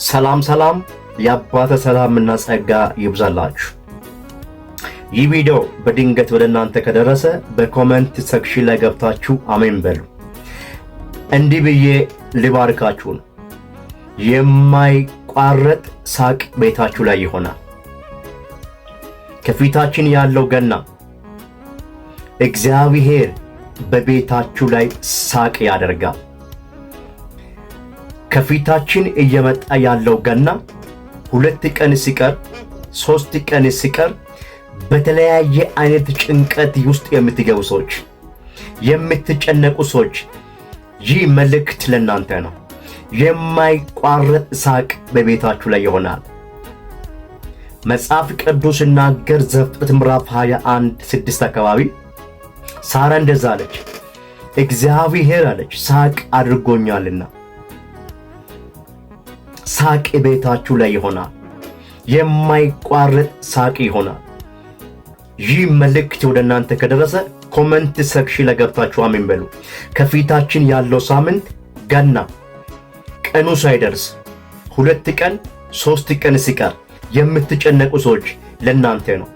ሰላም የአባተ ሰላምና ጸጋ ይብዛላችሁ። ይህ ቪዲዮ በድንገት ወደ እናንተ ከደረሰ በኮሜንት ሴክሽን ላይ ገብታችሁ አሜን በሉ። እንዲህ ብዬ ልባርካችሁ ነው። የማይቋረጥ ሳቅ ቤታችሁ ላይ ይሆናል። ከፊታችን ያለው ገና እግዚአብሔር በቤታችሁ ላይ ሳቅ ያደርጋል። ከፊታችን እየመጣ ያለው ገና 2 ቀን ሲቀር 3 ቀን ሲቀር በተለያየ አይነት ጭንቀት ውስጥ የምትገቡ ሰዎች፣ የምትጨነቁ ሰዎች ይህ መልእክት ለእናንተ ነው። የማይቋረጥ ሳቅ በቤታችሁ ላይ ይሆናል። መጽሐፍ ቅዱስ ሲናገር ዘፍጥረት ምዕራፍ 21:6 አካባቢ ሳራ እንደዛ አለች፣ እግዚአብሔር አለች ሳቅ አድርጎኛልና። ሳቅ ቤታችሁ ላይ ይሆናል። የማይቋረጥ ሳቅ ይሆናል። ይህ መልእክት ወደ እናንተ ከደረሰ ኮሜንት ሴክሽን ላይ ገብታችሁ አሜን በሉ። ከፊታችን ያለው ሳምንት ገና ቀኑ ሳይደርስ 2 ቀን 3 ቀን ሲቀር የምትጨነቁ ሰዎች ለእናንተ ነው።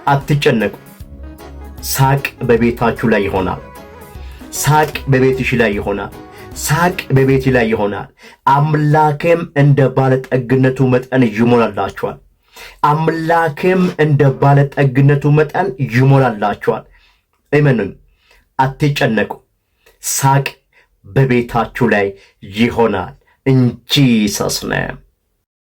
አትጨነቁ። ሳቅ በቤታችሁ ላይ ይሆናል። ሳቅ በቤትሽ ላይ ይሆናል። ሳቅ በቤት ላይ ይሆናል። አምላኬም እንደ ባለጠግነቱ መጠን ይሞላላችኋል። አምላኬም እንደ ባለጠግነቱ መጠን ይሞላላችኋል። እመኑኝ፣ አትጨነቁ። ሳቅ በቤታችሁ ላይ ይሆናል። እንጂ ሰስነ